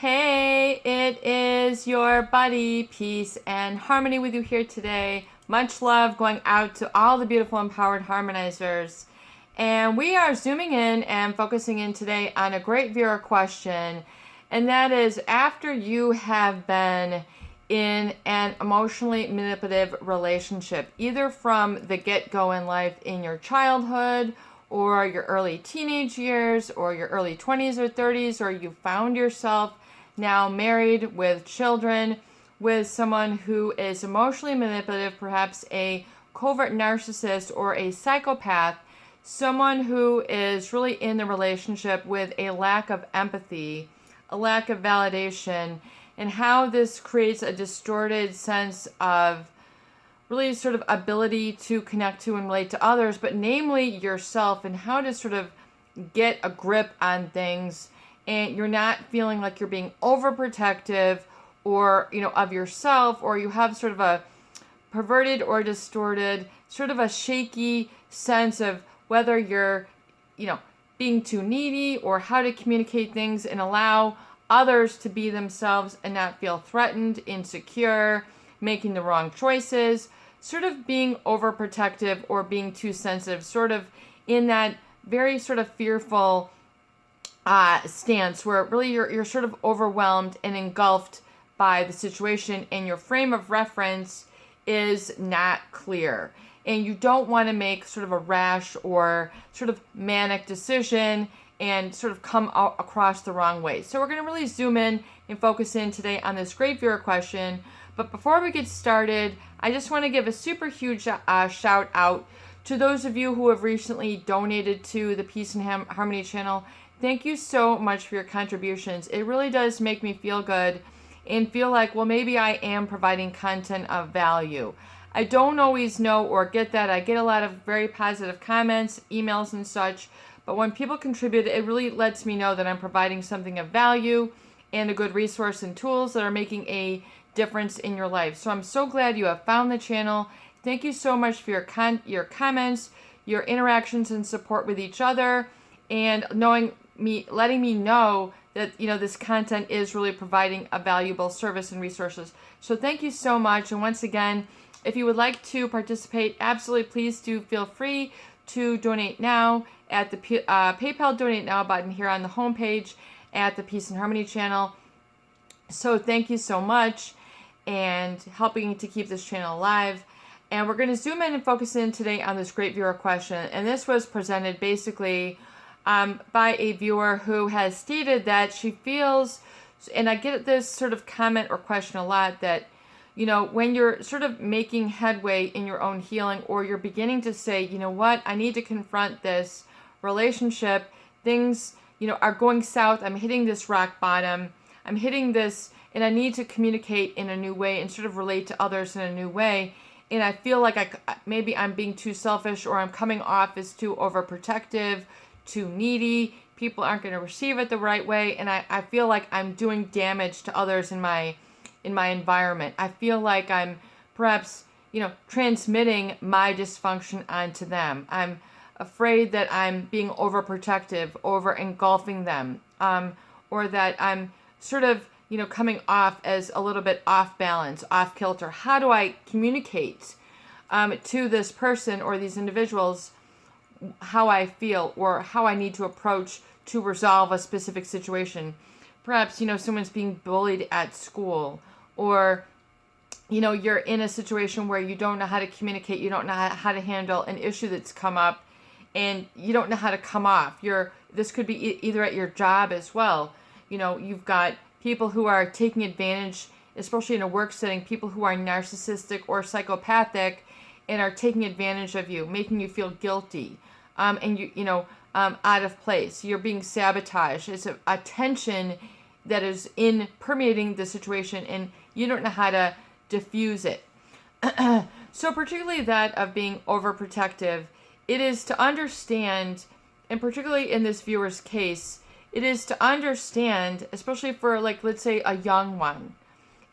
Hey, it is your buddy, Peace and Harmony with you here today. Much love going out to all the beautiful empowered harmonizers. And we are zooming in and focusing in today on a great viewer question. And that is, after you have been in an emotionally manipulative relationship, either from the get-go in life in your childhood or your early teenage years or your early 20s or 30s, or you found yourself now married with children with someone who is emotionally manipulative, perhaps a covert narcissist or a psychopath, someone who is really in the relationship with a lack of empathy, a lack of validation, and how this creates a distorted sense of really sort of ability to connect to and relate to others, but namely yourself, and how to sort of get a grip on things, and you're not feeling like you're being overprotective or, of yourself, or you have sort of a perverted or distorted, sort of a shaky sense of whether you're, being too needy, or how to communicate things and allow others to be themselves and not feel threatened, insecure, making the wrong choices, sort of being overprotective or being too sensitive, sort of in that very sort of fearful stance where really you're sort of overwhelmed and engulfed by the situation, and your frame of reference is not clear, and you don't want to make sort of a rash or sort of manic decision and sort of come out across the wrong way. So we're going to really zoom in and focus in today on this great viewer question. But before we get started, I just want to give a super huge shout out to those of you who have recently donated to the Peace and Harmony channel. Thank you so much for your contributions. It really does make me feel good and feel like, well, maybe I am providing content of value. I don't always know or get that. I get a lot of very positive comments, emails, and such. But when people contribute, it really lets me know that I'm providing something of value and a good resource and tools that are making a difference in your life. So I'm so glad you have found the channel. Thank you so much for your comments, your interactions and support with each other, and letting me know that this content is really providing a valuable service and resources. So thank you so much. And once again, if you would like to participate, absolutely please do feel free to donate now at the PayPal Donate Now button here on the homepage at the Peace and Harmony channel. So thank you so much, and helping to keep this channel alive. And we're going to zoom in and focus in today on this great viewer question. And this was presented basically by a viewer who has stated that she feels, and I get this sort of comment or question a lot, that when you're sort of making headway in your own healing, or you're beginning to say, I need to confront this relationship, things, are going south, I'm hitting this rock bottom, I'm hitting this, and I need to communicate in a new way and sort of relate to others in a new way. And I feel like maybe I'm being too selfish, or I'm coming off as too overprotective, too needy. People aren't going to receive it the right way. And I feel like I'm doing damage to others in my environment. I feel like I'm perhaps, transmitting my dysfunction onto them. I'm afraid that I'm being overprotective, over engulfing them, or that I'm sort of, coming off as a little bit off balance, off kilter. How do I communicate to this person or these individuals how I feel, or how I need to approach to resolve a specific situation? Perhaps, someone's being bullied at school, or, you're in a situation where you don't know how to communicate, you don't know how to handle an issue that's come up, and you don't know how to come off. This could be either at your job as well. You've got people who are taking advantage, especially in a work setting, people who are narcissistic or psychopathic and are taking advantage of you, making you feel guilty, and out of place. You're being sabotaged. It's a tension that is permeating the situation, and you don't know how to diffuse it. So particularly that of being overprotective, it is to understand, and particularly in this viewer's case, it is to understand, especially for, let's say a young one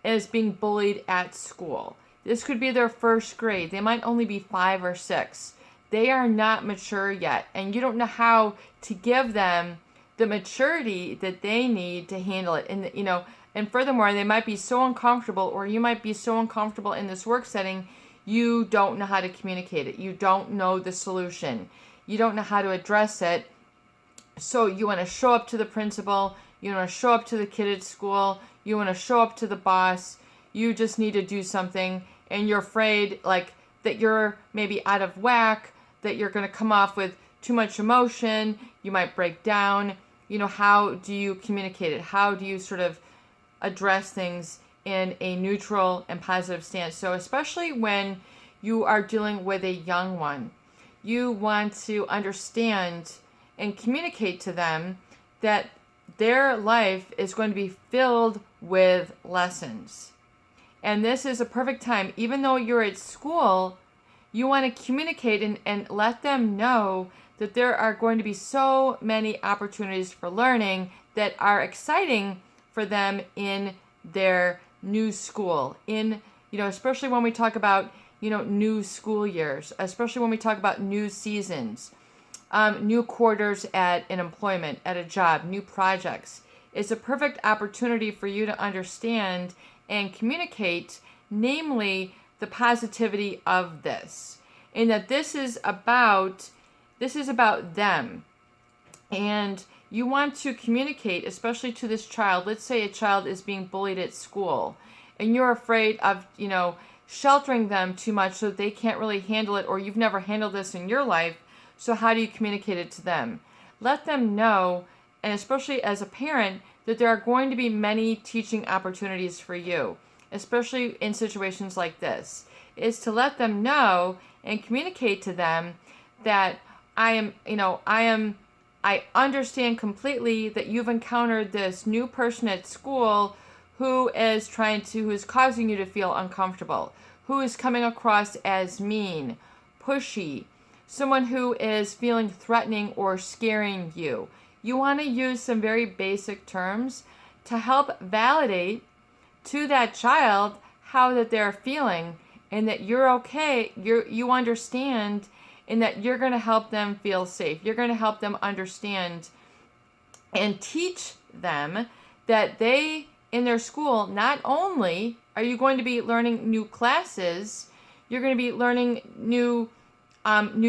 is being bullied at school. This could be their first grade. They might only be 5 or 6. They are not mature yet, and you don't know how to give them the maturity that they need to handle it. And, and furthermore, they might be so uncomfortable, or you might be so uncomfortable in this work setting, you don't know how to communicate it. You don't know the solution. You don't know how to address it. So you want to show up to the principal. You want to show up to the kid at school. You want to show up to the boss. You just need to do something. And you're afraid that you're maybe out of whack, that you're going to come off with too much emotion. You might break down. How do you communicate it? How do you sort of address things in a neutral and positive stance? So especially when you are dealing with a young one, you want to understand and communicate to them that their life is going to be filled with lessons. And this is a perfect time, even though you're at school, you want to communicate and let them know that there are going to be so many opportunities for learning that are exciting for them in their new school. Especially when we talk about, new school years, especially when we talk about new seasons, new quarters at an employment, at a job, new projects. It's a perfect opportunity for you to understand and communicate, namely, the positivity of this. And that this is about them. And you want to communicate, especially to this child. Let's say a child is being bullied at school, and you're afraid of, sheltering them too much so that they can't really handle it, or you've never handled this in your life. So how do you communicate it to them? Let them know, and especially as a parent, that there are going to be many teaching opportunities for you, especially in situations like this, is to let them know and communicate to them that I understand completely that you've encountered this new person at school who is causing you to feel uncomfortable, who is coming across as mean, pushy, someone who is feeling threatening or scaring you. You want to use some very basic terms to help validate to that child how that they're feeling, and that you're okay, you understand, and that you're going to help them feel safe. You're going to help them understand and teach them that they, in their school, not only are you going to be learning new classes, you're going to be learning new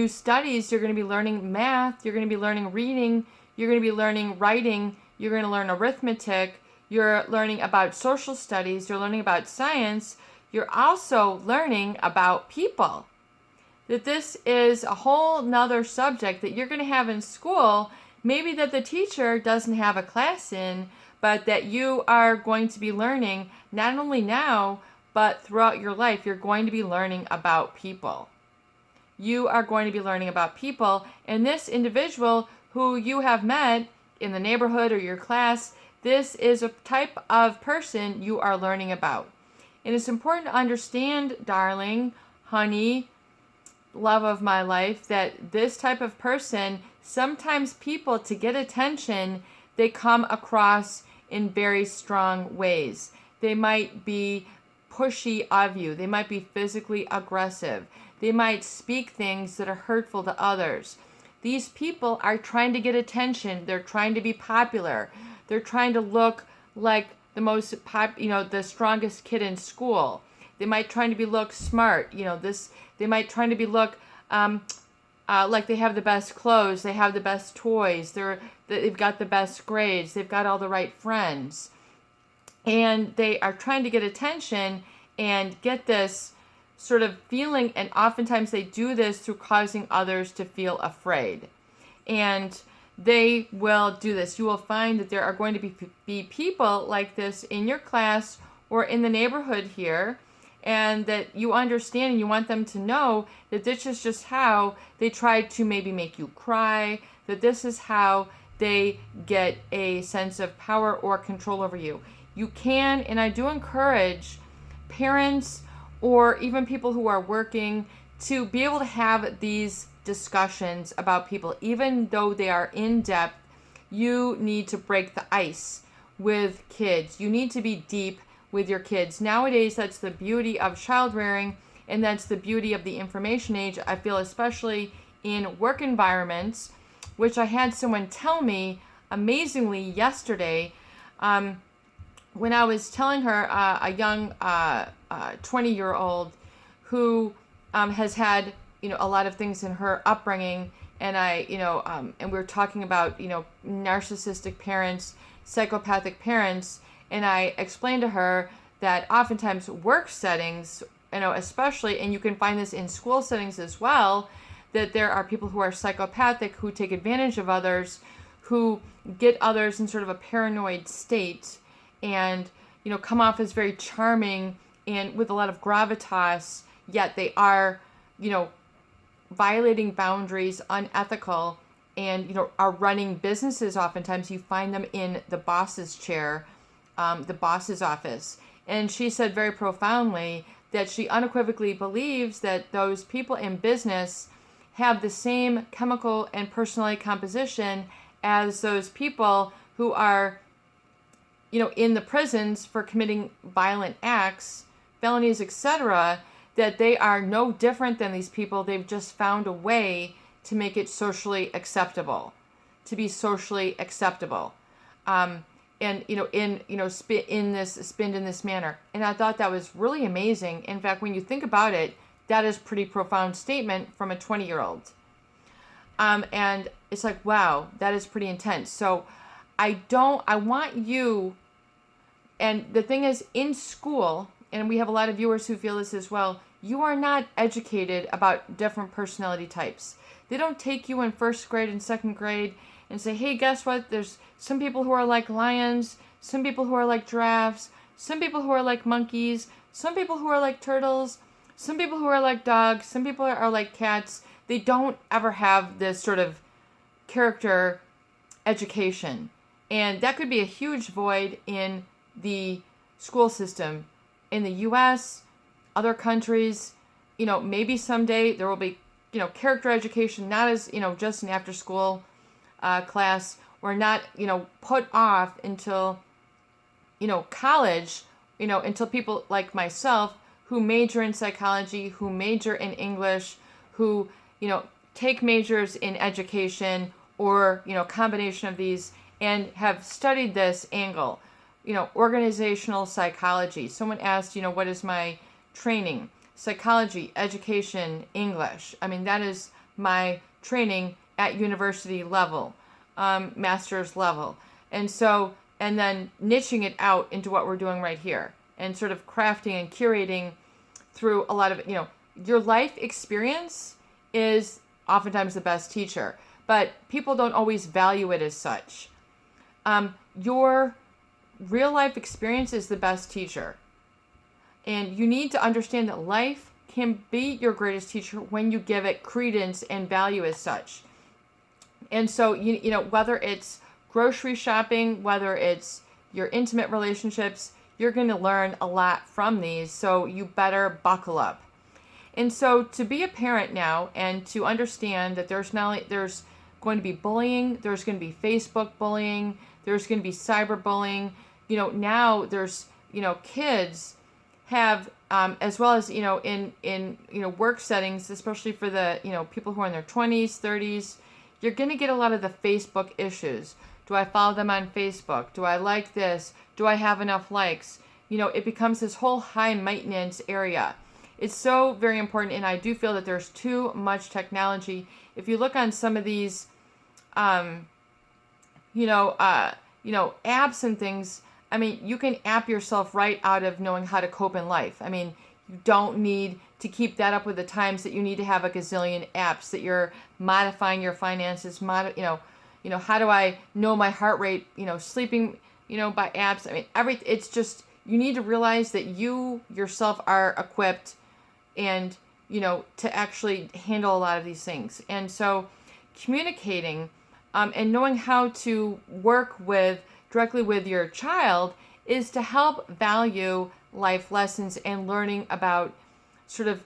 studies, you're going to be learning math, you're going to be learning reading, you're going to be learning writing, you're going to learn arithmetic, you're learning about social studies, you're learning about science, you're also learning about people. That this is a whole nother subject that you're going to have in school, maybe that the teacher doesn't have a class in, but that you are going to be learning not only now, but throughout your life. You're going to be learning about people. You are going to be learning about people, and this individual who you have met in the neighborhood or your class, this is a type of person you are learning about. And it's important to understand, darling, honey, love of my life, that this type of person, sometimes people, to get attention, they come across in very strong ways. They might be pushy of you. They might be physically aggressive. They might speak things that are hurtful to others. These people are trying to get attention. They're trying to be popular. They're trying to look like the strongest kid in school. They might try to look smart. They might try to look like they have the best clothes, they have the best toys, they've got the best grades, they've got all the right friends. And they are trying to get attention and get this sort of feeling, and oftentimes they do this through causing others to feel afraid. And they will do this. You will find that there are going to be people like this in your class or in the neighborhood here, and that you understand and you want them to know that this is just how they try to maybe make you cry, that this is how they get a sense of power or control over you. You can, and I do encourage parents or even people who are working to be able to have these discussions about people. Even though they are in depth, you need to break the ice with kids. You need to be deep with your kids. Nowadays, that's the beauty of child rearing, and that's the beauty of the information age. I feel especially in work environments, which I had someone tell me amazingly yesterday, when I was telling her, a young 20-year-old who has had, a lot of things in her upbringing, and and we were talking about, narcissistic parents, psychopathic parents, and I explained to her that oftentimes work settings, especially, and you can find this in school settings as well, that there are people who are psychopathic, who take advantage of others, who get others in sort of a paranoid state, and come off as very charming and with a lot of gravitas, yet they are violating boundaries, unethical, and are running businesses. Oftentimes you find them in the boss's chair, the boss's office. And she said very profoundly that she unequivocally believes that those people in business have the same chemical and personality composition as those people who are in the prisons for committing violent acts, felonies, etc., that they are no different than these people. They've just found a way to make it socially acceptable, to be socially acceptable, and spin in this manner. And I thought that was really amazing. In fact, when you think about it, that is a pretty profound statement from a 20-year-old. And it's like, wow, that is pretty intense. So I want you, and the thing is, in school, and we have a lot of viewers who feel this as well, you are not educated about different personality types. They don't take you in first grade and second grade and say, hey, guess what? There's some people who are like lions, some people who are like giraffes, some people who are like monkeys, some people who are like turtles, some people who are like dogs, some people are like cats. They don't ever have this sort of character education. And that could be a huge void in the school system in the U.S., other countries. Maybe someday there will be, character education, not as, just an after school class, or not, put off until, college, until people like myself who major in psychology, who major in English, who, take majors in education, or, combination of these, and have studied this angle, organizational psychology. Someone asked, what is my training? Psychology, education, English. I mean, that is my training at university level, master's level. And then niching it out into what we're doing right here, and sort of crafting and curating through a lot of, your life experience is oftentimes the best teacher, but people don't always value it as such. Your real life experience is the best teacher. And you need to understand that life can be your greatest teacher when you give it credence and value as such. And so, whether it's grocery shopping, whether it's your intimate relationships, you're going to learn a lot from these. So you better buckle up. And so to be a parent now, and to understand that there's going to be bullying, there's going to be Facebook bullying, there's going to be cyberbullying. Now there's, kids have, as well as, in work settings, especially for the, people who are in their 20s, 30s, you're going to get a lot of the Facebook issues. Do I follow them on Facebook? Do I like this? Do I have enough likes? It becomes this whole high maintenance area. It's so very important, and I do feel that there's too much technology. If you look on some of these, apps and things, I mean, you can app yourself right out of knowing how to cope in life. I mean, you don't need to keep that up with the times that you need to have a gazillion apps, that you're modifying your finances, how do I know my heart rate, sleeping, by apps. I mean, it's just, you need to realize that you yourself are equipped and, to actually handle a lot of these things. And so communicating and knowing how to work directly with your child is to help value life lessons and learning about sort of,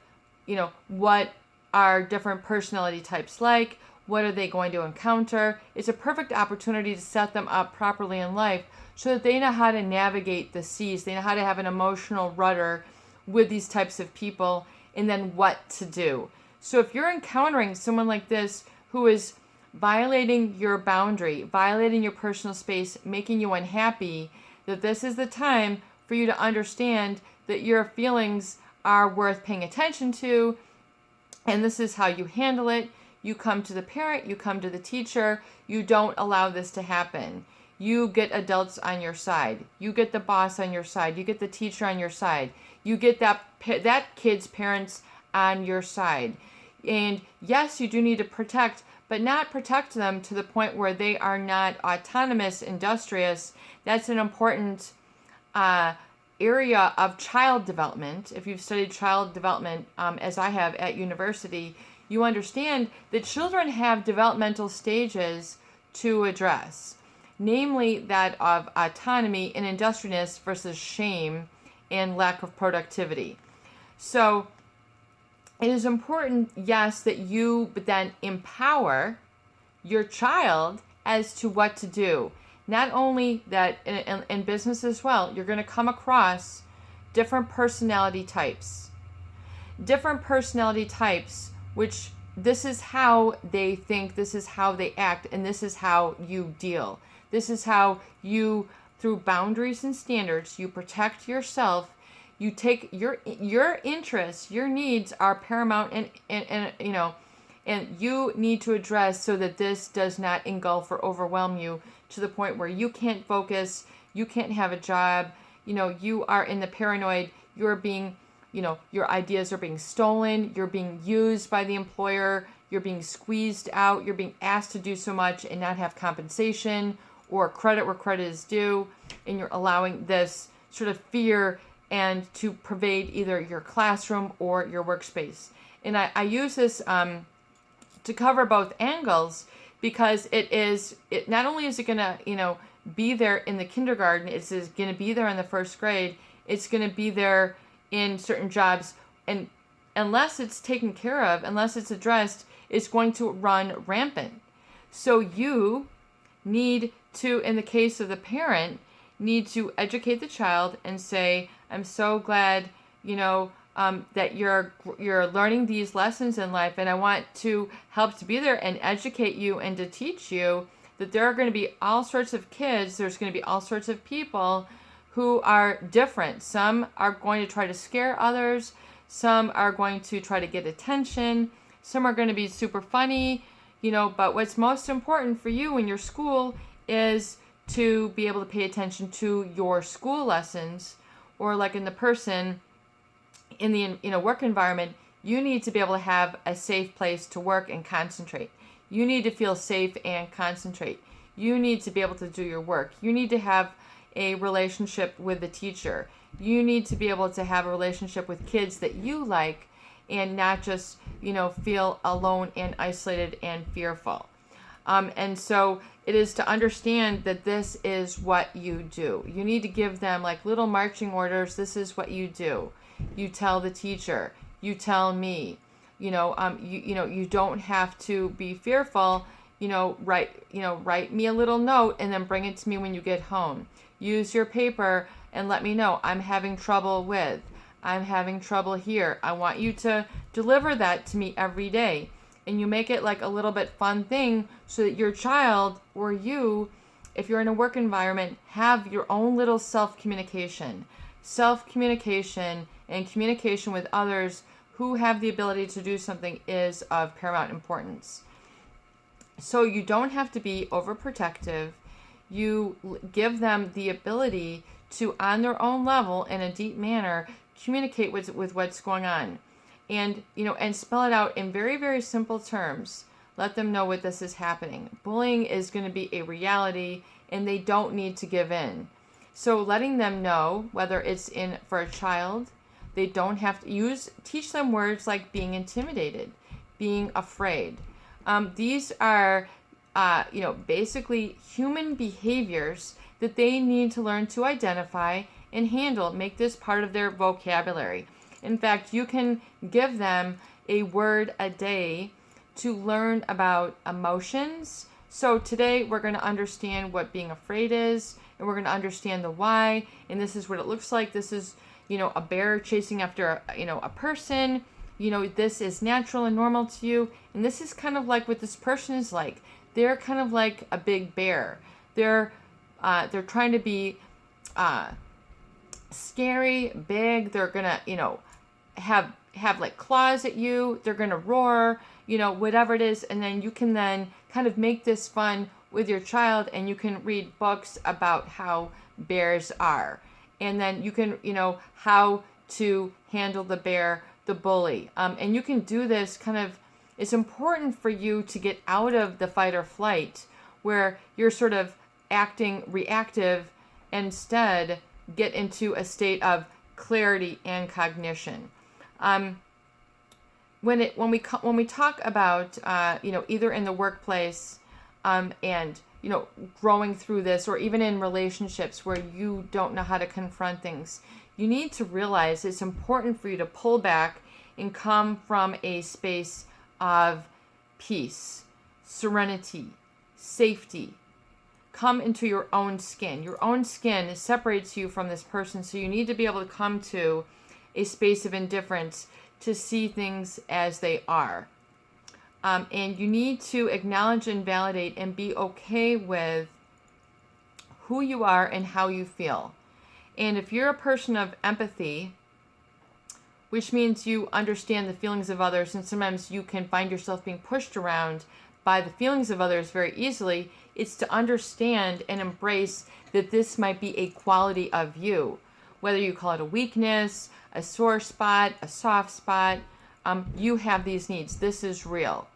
what are different personality types like, what are they going to encounter. It's a perfect opportunity to set them up properly in life so that they know how to navigate the seas. They know how to have an emotional rudder with these types of people, and then what to do. So if you're encountering someone like this who is violating your boundary, violating your personal space, making you unhappy, that this is the time for you to understand that your feelings are worth paying attention to, and this is how you handle it. You come to the parent, you come to the teacher, you don't allow this to happen. You get adults on your side. You get the boss on your side. You get the teacher on your side. You get that kid's parents on your side. And yes, you do need to protect, but not protect them to the point where they are not autonomous, industrious. That's an important area of child development. If you've studied child development, as I have at university, you understand that children have developmental stages to address, namely that of autonomy and industrioususness versus shame and lack of productivity. So it is important, yes, that you then empower your child as to what to do. Not only that, in business as well, you're going to come across different personality types. Different personality types, which this is how they think, this is how they act, and this is how you deal. This is how you, through boundaries and standards, you protect yourself. You take your interests, your needs are paramount, and you need to address so that this does not engulf or overwhelm you to the point where you can't focus, you can't have a job, you are in the paranoid, you're being, your ideas are being stolen, you're being used by the employer, you're being squeezed out, you're being asked to do so much and not have compensation or credit where credit is due, and you're allowing this sort of fear and to pervade either your classroom or your workspace. And I use this to cover both angles, because it not only is it going to, be there in the kindergarten, it's going to be there in the first grade, it's going to be there in certain jobs, and unless it's taken care of, unless it's addressed, it's going to run rampant. So you need to, in the case of the parent, need to educate the child and say, I'm so glad, that you're learning these lessons in life, and I want to help to be there and educate you and to teach you that there are going to be all sorts of kids, there's going to be all sorts of people who are different. Some are going to try to scare others, some are going to try to get attention, some are going to be super funny, but what's most important for you in your school is to be able to pay attention to your school lessons, or like in the person in the work environment, you need to be able to have a safe place to work and concentrate. You need to feel safe and concentrate. You need to be able to do your work. You need to have a relationship with the teacher. You need to be able to have a relationship with kids that you like, and not just, feel alone and isolated and fearful. And so it is to understand that this is what you do. You need to give them like little marching orders. This is what you do. You tell the teacher, you tell me, you don't have to be fearful, write me a little note and then bring it to me when you get home. Use your paper and let me know, I'm having trouble here. I want you to deliver that to me every day. And you make it like a little bit fun thing so that your child or you, if you're in a work environment, have your own little self-communication. Self-communication and communication with others who have the ability to do something is of paramount importance. So you don't have to be overprotective. You give them the ability to, on their own level, in a deep manner, communicate with what's going on. And, and spell it out in very, very simple terms. Let them know what this is happening. Bullying is going to be a reality, and they don't need to give in. So letting them know, whether it's for a child, they don't have to teach them words like being intimidated, being afraid. These are, basically human behaviors that they need to learn to identify and handle. Make this part of their vocabulary. In fact, you can give them a word a day to learn about emotions. So today we're going to understand what being afraid is, and we're going to understand the why, and this is what it looks like. This is, a bear chasing after, a person. This is natural and normal to you, and this is kind of like what this person is like. they're kind of like a big bear. They're trying to be scary, big. They're gonna, have like claws at you. They're gonna roar, whatever it is, and then you can then kind of make this fun with your child, and you can read books about how bears are, and then you can, how to handle the bear, the bully, and you can do this kind of. It's important for you to get out of the fight or flight where you're sort of acting reactive, and instead get into a state of clarity and cognition. When we talk about either in the workplace and growing through this, or even in relationships where you don't know how to confront things, you need to realize it's important for you to pull back and come from a space of peace, serenity, safety. Come into your own skin. Your own skin separates you from this person, so you need to be able to come to a space of indifference to see things as they are. And you need to acknowledge and validate and be okay with who you are and how you feel. And if you're a person of empathy, which means you understand the feelings of others, and sometimes you can find yourself being pushed around by the feelings of others very easily, it's to understand and embrace that this might be a quality of you. Whether you call it a weakness, a sore spot, a soft spot, you have these needs. This is real.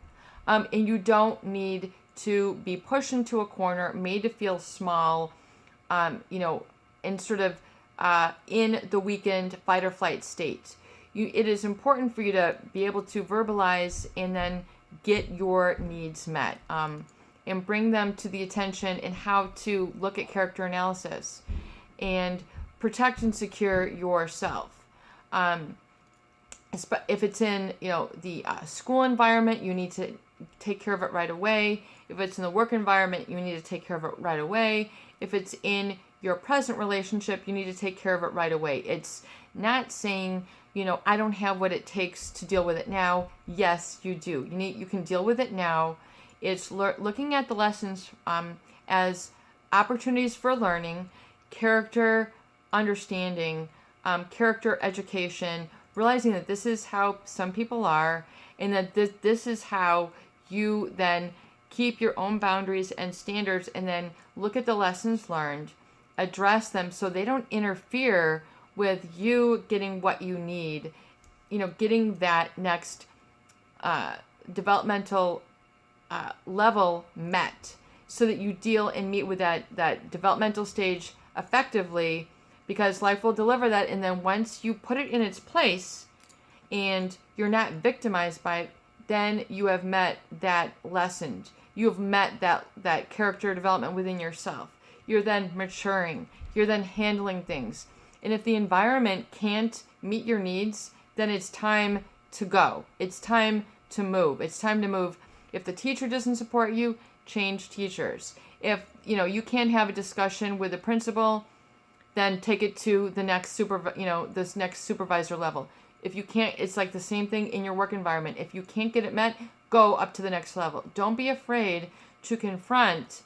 And you don't need to be pushed into a corner, made to feel small, and sort of in the weakened fight or flight state. It is important for you to be able to verbalize and then get your needs met, and bring them to the attention, and how to look at character analysis and protect and secure yourself. If it's in the school environment, you need to take care of it right away. If it's in the work environment, you need to take care of it right away. If it's in your present relationship, you need to take care of it right away. It's not saying, I don't have what it takes to deal with it now. Yes, you do. You can deal with it now. It's looking at the lessons as opportunities for learning, character understanding, character education, realizing that this is how some people are, and that this is how you then keep your own boundaries and standards, and then look at the lessons learned, address them so they don't interfere with you getting what you need, getting that next developmental level met, so that you deal and meet with that developmental stage effectively, because life will deliver that. And then once you put it in its place and you're not victimized by it, then you have met that lesson. You have met that character development within yourself. You're then maturing. You're then handling things. And if the environment can't meet your needs, then it's time to go. It's time to move. It's time to move. If the teacher doesn't support you, change teachers. If you can't have a discussion with the principal, then take it to the next this next supervisor level. If you can't, it's like the same thing in your work environment. If you can't get it met, go up to the next level. Don't be afraid to confront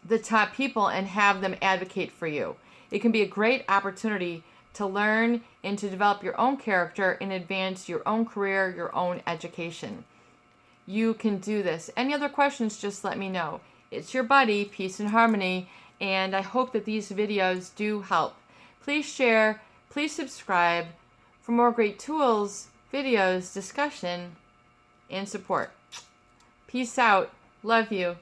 the top people and have them advocate for you. It can be a great opportunity to learn and to develop your own character and advance your own career, your own education. You can do this. Any other questions, just let me know. It's your buddy, Peace and Harmony, and I hope that these videos do help. Please share, please subscribe for more great tools, videos, discussion, and support. Peace out. Love you.